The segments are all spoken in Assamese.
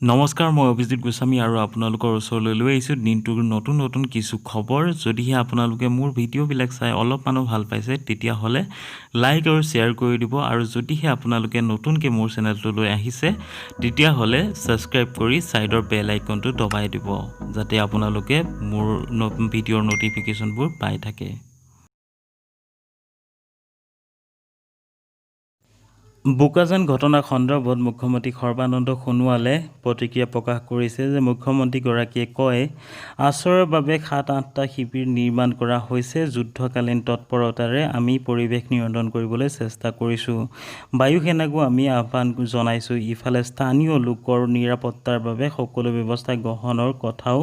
নমস্কাৰ, মই অভিজিত গোস্বামী আৰু আপোনালোকৰ ওচৰলৈ লৈ আহিছোঁ দিনটোৰ নতুন কিছু খবৰ। যদিহে আপোনালোকে মোৰ ভিডিঅ'বিলাক চাই অলপমানো ভাল পাইছে তেতিয়াহ'লে লাইক আৰু শ্বেয়াৰ কৰি দিব, আৰু যদিহে আপোনালোকে নতুনকৈ মোৰ চেনেলটোলৈ আহিছে তেতিয়াহ'লে ছাবস্ক্ৰাইব কৰি ছাইডৰ বেল আইকনটো দবাই দিব, যাতে আপোনালোকে মোৰ ভিডিঅ'ৰ ন'টিফিকেশ্যনবোৰ পাই থাকে। বোকাজান ঘটনাৰ সন্দৰ্ভত মুখ্যমন্ত্ৰী সৰ্বানন্দ সোণোৱালে প্ৰতিক্ৰিয়া প্ৰকাশ কৰিছে যে মুখ্যমন্ত্ৰীগৰাকীয়ে কয়, আশ্ৰয়ৰ বাবে ৭-৮টা শিবিৰ নিৰ্মাণ কৰা হৈছে। যুদ্ধকালীন তৎপৰতাৰে আমি পৰিৱেশ নিয়ন্ত্ৰণ কৰিবলৈ চেষ্টা কৰিছোঁ। বায়ু সেনাকো আমি আহ্বান জনাইছোঁ। ইফালে স্থানীয় লোকৰ নিৰাপত্তাৰ বাবে সকলো ব্যৱস্থা গ্ৰহণৰ কথাও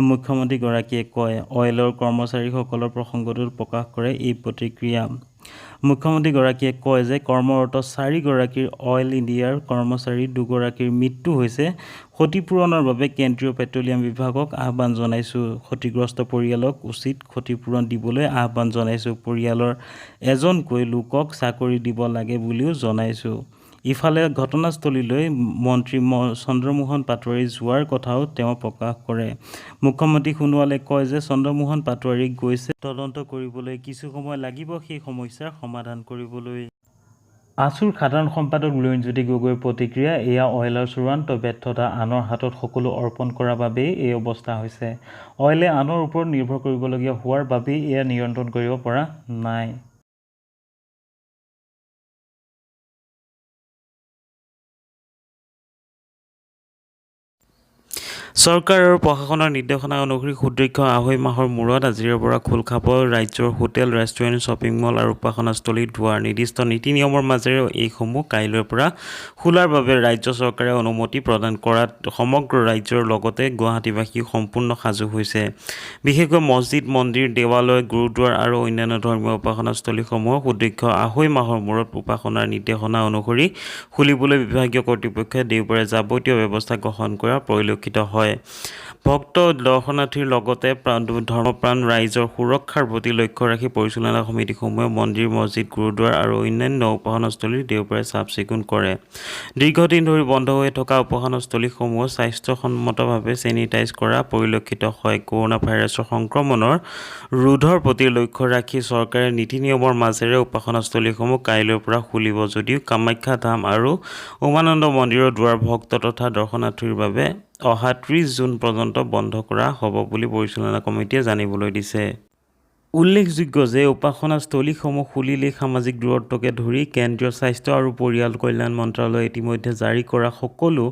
মুখ্যমন্ত্ৰীগৰাকীয়ে কয়। অইলৰ কৰ্মচাৰীসকলৰ প্ৰসংগটো প্ৰকাশ কৰে এই প্ৰতিক্ৰিয়া। মুখ্যমন্ত্ৰীগৰাকীয়ে কয় যে কৰ্মৰত 4গৰাকীৰ অইল ইণ্ডিয়াৰ কৰ্মচাৰী 2গৰাকীৰ মৃত্যু হৈছে। ক্ষতিপূৰণৰ বাবে কেন্দ্ৰীয় পেট্ৰলিয়াম বিভাগক আহ্বান জনাইছোঁ। ক্ষতিগ্ৰস্ত পৰিয়ালক উচিত ক্ষতিপূৰণ দিবলৈ আহ্বান জনাইছোঁ। পৰিয়ালৰ এজনকৈ লোকক চাকৰি দিব লাগে বুলিও জনাইছোঁ। ইফালে ঘটনাস্থলীলৈ মন্ত্ৰী চন্দ্ৰমোহন পাটোৱাৰী যোৱাৰ কথাও তেওঁ প্ৰকাশ কৰে। মুখ্যমন্ত্ৰী সোণোৱালে কয় যে চন্দ্ৰমোহন পাটোৱাৰী গৈছে তদন্ত কৰিবলৈ, কিছু সময় লাগিব সেই সমস্যাৰ সমাধান কৰিবলৈ। আছুৰ সাধাৰণ সম্পাদক লুৰিণজ্যোতি গগৈৰ প্ৰতিক্ৰিয়া, এয়া অইলৰ চূড়ান্ত ব্যৰ্থতা। আনৰ হাতত সকলো অৰ্পণ কৰাৰ বাবেই এই অৱস্থা হৈছে। অইলে আনৰ ওপৰত নিৰ্ভৰ কৰিবলগীয়া হোৱাৰ বাবেই এয়া নিয়ন্ত্ৰণ কৰিব পৰা নাই। চৰকাৰ আৰু প্ৰশাসনৰ নিৰ্দেশনা অনুসৰি সুদীৰ্ঘ ২.৫ মাহৰ মূৰত আজিৰে পৰা খোল খাব ৰাজ্যৰ হোটেল, ৰেষ্টুৰেণ্ট, শ্বপিং মল আৰু উপাসনাস্থলীৰ দুৱাৰ। নিৰ্দিষ্ট নীতি-নিয়মৰ মাজেৰে এইসমূহ কাইলৈৰ পৰা খোলাৰ বাবে ৰাজ্য চৰকাৰে অনুমতি প্ৰদান কৰাত সমগ্ৰ ৰাজ্যৰ লগতে গুৱাহাটীবাসী সম্পূৰ্ণ সাজু হৈছে। বিশেষকৈ মছজিদ, মন্দিৰ, দেৱালয়, গুৰুদ্বাৰ আৰু অন্যান্য ধৰ্মীয় উপাসনাস্থলীসমূহ সুদীৰ্ঘ ২.৫ মাহৰ মূৰত উপাসনাৰ নিৰ্দেশনা অনুসৰি খুলিবলৈ বিভাগীয় কৰ্তৃপক্ষই দেওবাৰে যাৱতীয় ব্যৱস্থা গ্ৰহণ কৰা পৰিলক্ষিত হয়। ভক্ত দৰ্শনাৰ্থীৰ লগতে ধৰ্মপ্ৰাণ ৰাইজৰ সুৰক্ষাৰ প্ৰতি লক্ষ্য ৰাখি পৰিচালনা সমিতিসমূহে মন্দিৰ, মছজিদ, গুৰুদ্বাৰ আৰু অন্যান্য উপাসনাস্থলী দেওবাৰে চাফ-চিকুণ কৰে। দীৰ্ঘদিন ধৰি বন্ধ হৈ থকা উপাসনাস্থলীসমূহ স্বাস্থ্যসন্মতভাৱে ছেনিটাইজ কৰা পৰিলক্ষিত হয়। কৰোনা ভাইৰাছৰ সংক্ৰমণৰ ৰোধৰ প্ৰতি লক্ষ্য ৰাখি চৰকাৰে নীতি-নিয়মৰ মাজেৰে উপাসনাস্থলীসমূহ কাইলৈৰ পৰা খুলিব। যদিও কামাখ্যা ধাম আৰু উমানন্দ মন্দিৰৰ দুৱাৰ ভক্ত তথা দৰ্শনাৰ্থীৰ বাবে অহা ৩০ জুন পৰ্যন্ত বন্ধ কৰা হ'ব বুলি পৰিচালনা কমিটিয়ে জানিবলৈ দিছে। উল্লেখযোগ্য যে উপাসনাস্থলীসমূহ খুলিলেই সামাজিক দূৰত্বকে ধৰি কেন্দ্ৰীয় স্বাস্থ্য আৰু পৰিয়াল কল্যাণ মন্ত্ৰালয়ে ইতিমধ্যে জাৰি কৰা সকলো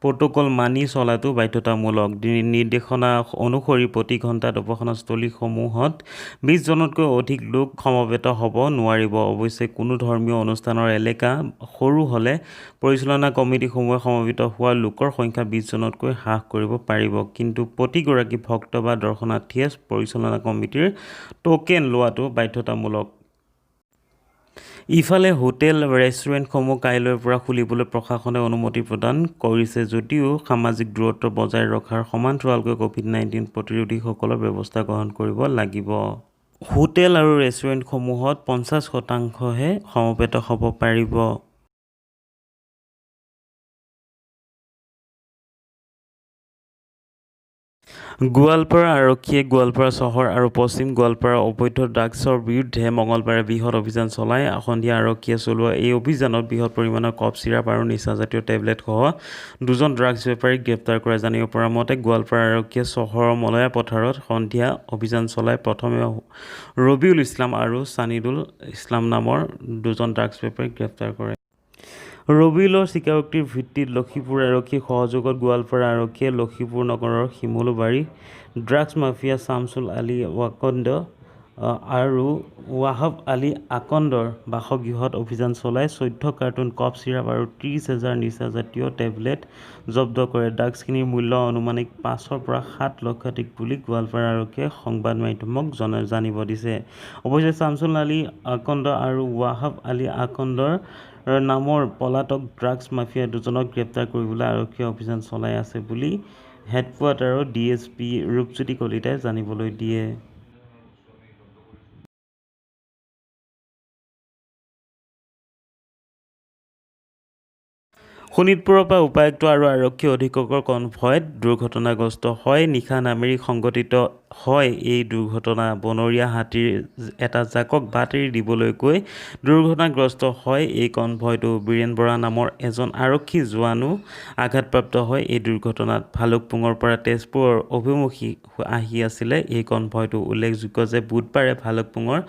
প্ৰট'কল মানি চলাটো বাধ্যতামূলক। নিৰ্দেশনা অনুসৰি প্ৰতি ঘণ্টাত উপাসনাস্থলীসমূহত ২০ জনতকৈ অধিক লোক সমবেত হ'ব নোৱাৰিব। অৱশ্যে কোনো ধৰ্মীয় অনুষ্ঠানৰ এলেকা সৰু হ'লে পৰিচালনা কমিটিসমূহে সমবেত হোৱা লোকৰ সংখ্যা ২০ জনতকৈ হ্ৰাস কৰিব পাৰিব। কিন্তু প্ৰতিগৰাকী ভক্ত বা দৰ্শনাৰ্থীয়ে পৰিচালনা কমিটিৰ টোকেন লোৱাটো বাধ্যতামূলক। ইফালে হোটেল, ৰেষ্টুৰেণ্টসমূহ কাইলৈৰ পৰা খুলিবলৈ প্ৰশাসনে অনুমতি প্ৰদান কৰিছে যদিও সামাজিক দূৰত্ব বজাই ৰখাৰ সমান্তৰালকৈ ক'ভিড-১৯ প্ৰতিৰোধীসকলৰ ব্যৱস্থা গ্ৰহণ কৰিব লাগিব। হোটেল আৰু ৰেষ্টুৰেণ্টসমূহত ৫০% সমবেত হ'ব পাৰিব। গোৱালপাৰা আৰক্ষীয়ে গোৱালপাৰা চহৰ আৰু পশ্চিম গোৱালপাৰাৰ অবৈধ ড্ৰাগছৰ বিৰুদ্ধে মঙলবাৰে বৃহৎ অভিযান চলায়। সন্ধিয়া আৰক্ষীয়ে চলোৱা এই অভিযানত বৃহৎ পৰিমাণৰ কফ চিৰাপ আৰু নিচাজাতীয় টেবলেটসহ ২জন ড্ৰাগছ বেপাৰীক গ্ৰেপ্তাৰ কৰে। জানিব পৰা মতে, গোৱালপাৰা আৰক্ষীয়ে চহৰৰ মলয়া পথাৰত সন্ধিয়া অভিযান চলাই প্ৰথমে ৰবিউল ইছলাম আৰু ছানিদুল ইছলাম নামৰ ২জন ড্ৰাগছ বেপাৰীক গ্ৰেপ্তাৰ কৰে। ৰবিউলৰ স্বীকাৰোক্তিৰ ভিত্তিত লক্ষীপুৰ আৰক্ষীৰ সহযোগত গোৱালপাৰা আৰক্ষীয়ে লক্ষীপুৰ নগৰৰ শিমলুবাৰী ড্ৰাগছ মাফিয়া ছামছুল আলী ৱাকন্দ আৰু ৱাহাব আলী আকন্দৰ বাসগৃহত অভিযান চলাই ১৪ কাৰ্টুন কফ চিৰাপ আৰু ৩০,০০০ নিচাজাতীয় টেবলেট জব্দ কৰে। ড্ৰাগছখিনিৰ মূল্য আনুমানিক ৫ৰ পৰা ৭ লক্ষাধিক বুলি গোৱালপাৰা আৰক্ষীয়ে সংবাদ মাধ্যমক জানিব দিছে। অৱশ্যে ছামছুল আলী আকন্দ আৰু ৱাহাব আলী আকন্দৰ নামৰ পলাতক ড্ৰাগছ মাফিয়া দুজনক গ্ৰেপ্তাৰ কৰিবলৈ আৰক্ষীয়ে অভিযান চলাই আছে বুলি হেডকোৱাৰ্টাৰৰ ডিএছপি ৰূপজ্যোতি কলিতাই জানিবলৈ দিয়ে। শোণিতপুৰৰ পৰা উপায়ুক্ত আৰু আৰক্ষী অধীক্ষকৰ কনভয়ত দুৰ্ঘটনাগ্ৰস্ত হয়। নিশা নামেৰি সংঘটিত হয় এই দুৰ্ঘটনা। বনৰীয়া হাতীৰ এটা জাকক বাট এৰি দিবলৈ গৈ দুৰ্ঘটনাগ্ৰস্ত হয় এই কনভয়টো। বীৰেন বৰা নামৰ এজন আৰক্ষী জোৱানো আঘাতপ্ৰাপ্ত হয় এই দুৰ্ঘটনাত। ভালুকপুঙৰ পৰা তেজপুৰৰ অভিমুখী আহি আছিলে এই কনভয়টো। উল্লেখযোগ্য যে বুধবাৰে ভালুকপুঙৰ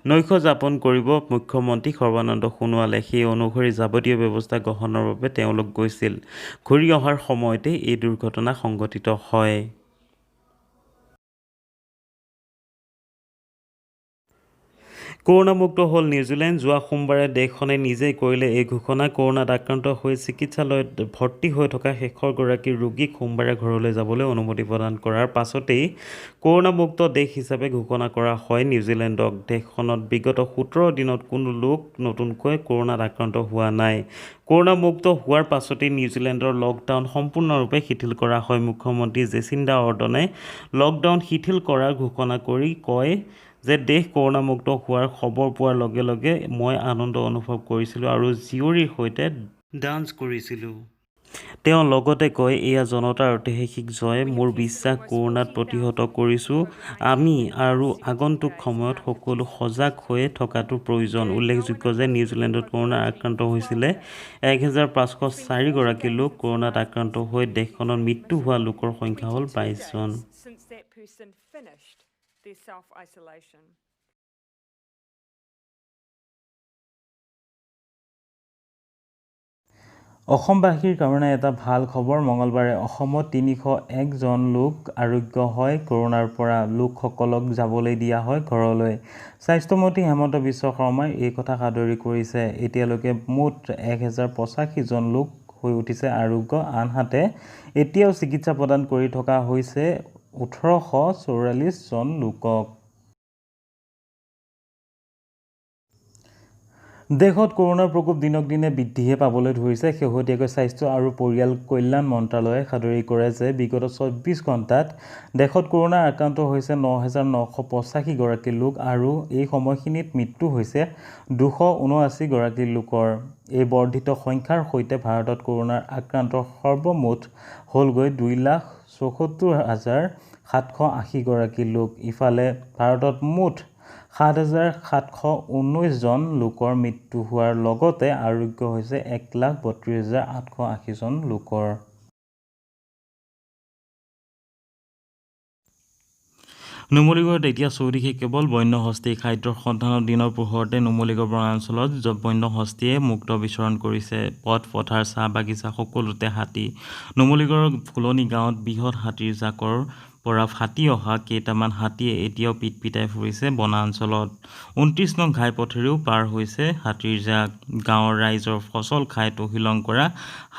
নৈশ যাপন কৰিব মুখ্যমন্ত্ৰী সৰ্বানন্দ সোণোৱালে। সেই অনুসৰি যাৱতীয় ব্যৱস্থা গ্ৰহণৰ বাবে তেওঁলোক গৈছিল। ঘূৰি অহাৰ সময়তে এই দুৰ্ঘটনা সংঘটিত হয়। কৰোণামুক্ত হ'ল নিউজিলেণ্ড। যোৱা সোমবাৰে দেশখনে নিজেই কৰিলে এই ঘোষণা। কৰোণাত আক্ৰান্ত হৈ চিকিৎসালয়ত ভৰ্তি হৈ থকা শেষৰগৰাকী ৰোগীক সোমবাৰে ঘৰলৈ যাবলৈ অনুমতি প্ৰদান কৰাৰ পাছতেই কৰোণামুক্ত দেশ হিচাপে ঘোষণা কৰা হয় নিউজিলেণ্ডক। দেশখনত বিগত 17 দিনত কোনো লোক নতুনকৈ কৰোণাত আক্ৰান্ত হোৱা নাই। কৰোণামুক্ত হোৱাৰ পাছতেই নিউজিলেণ্ডৰ লকডাউন সম্পূৰ্ণৰূপে শিথিল কৰা হয়। মুখ্যমন্ত্ৰী জেচিণ্ডা অৰ্ডনে লকডাউন শিথিল কৰাৰ ঘোষণা কৰি কয় যে দেশ কৰোণামুক্ত হোৱাৰ খবৰ পোৱাৰ লগে লগে মই আনন্দ অনুভৱ কৰিছিলোঁ আৰু জীয়ৰীৰ সৈতে ডান্স কৰিছিলোঁ। তেওঁ লগতে কয়, এয়া জনতাৰ ঐতিহাসিক জয়। মোৰ বিশ্বাস কৰোণাত প্ৰতিহত কৰিছোঁ আমি আৰু আগন্তুক সময়ত সকলো সজাগ হৈ থকাটো প্ৰয়োজন। উল্লেখযোগ্য যে নিউজিলেণ্ডত কৰোণাত আক্ৰান্ত হৈছিলে 1504 গৰাকী লোক। কৰোণাত আক্ৰান্ত হৈ দেশখনত মৃত্যু হোৱা লোকৰ সংখ্যা হ'ল 22 জন। অসমবাসীৰ কাৰণে এটা ভাল খবৰ। মঙলবাৰে অসমত 301 জন লোক আৰোগ্য হয় কৰোণাৰ পৰা। লোকসকলক যাবলৈ দিয়া হয় ঘৰলৈ। স্বাস্থ্যমন্ত্ৰী হেমন্ত বিশ্ব শৰ্মাই এই কথা সাদৰি কৰিছে। এতিয়ালৈকে মুঠ 1085 জন লোক হৈ উঠিছে আৰোগ্য। আনহাতে এতিয়াও চিকিৎসা প্ৰদান কৰি থকা হৈছে 1844 জন লোকক। দেশত কৰোণাৰ প্ৰকোপ দিনক দিনে বৃদ্ধিহে পাবলৈ ধৰিছে। শেহতীয়াকৈ স্বাস্থ্য আৰু পৰিয়াল কল্যাণ মন্ত্ৰালয়ে সাদৰি কৰে যে বিগত 24 ঘণ্টাত দেশত কৰোণাৰ আক্ৰান্ত হৈছে 9985 গৰাকী লোক আৰু এই সময়খিনিত মৃত্যু হৈছে 279 গৰাকী লোকৰ। এই বৰ্ধিত সংখ্যাৰ সৈতে ভাৰতত কৰোণাৰ আক্ৰান্ত সৰ্বমুঠ হ'লগৈ 2,74,780 গৰাকী লোক। ইফালে ভাৰতত মুঠ 7,719 জন লোকৰ মৃত্যু হোৱাৰ লগতে আৰোগ্য হৈছে 1,32,880 জন লোকৰ। নুমলীগড়ত এতিয়া চৌদিশে কেৱল বন্যহস্তী। খাদ্যৰ সন্ধানত দিনৰ পোহৰতে নুমলীগড় বনাঞ্চলত বন্যহস্তীয়ে মুক্ত বিচৰণ কৰিছে। পথ পথাৰ চাহ বাগিচা সকলোতে হাতী। নুমলীগড়ৰ ফুলনি গাঁৱত বৃহৎ হাতীৰ জাকৰ পৰা ফাটি অহা কেইটামান হাতীয়ে এতিয়াও পিটপিটাই ফুৰিছে বনাঞ্চলত। 29 নং ঘাইপথেৰেও পাৰ হৈছে হাতীৰ জাক। গাঁৱৰ ৰাইজৰ ফচল খাই তহিলং কৰা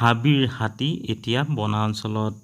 হাবিৰ হাতী এতিয়া বনাঞ্চলত।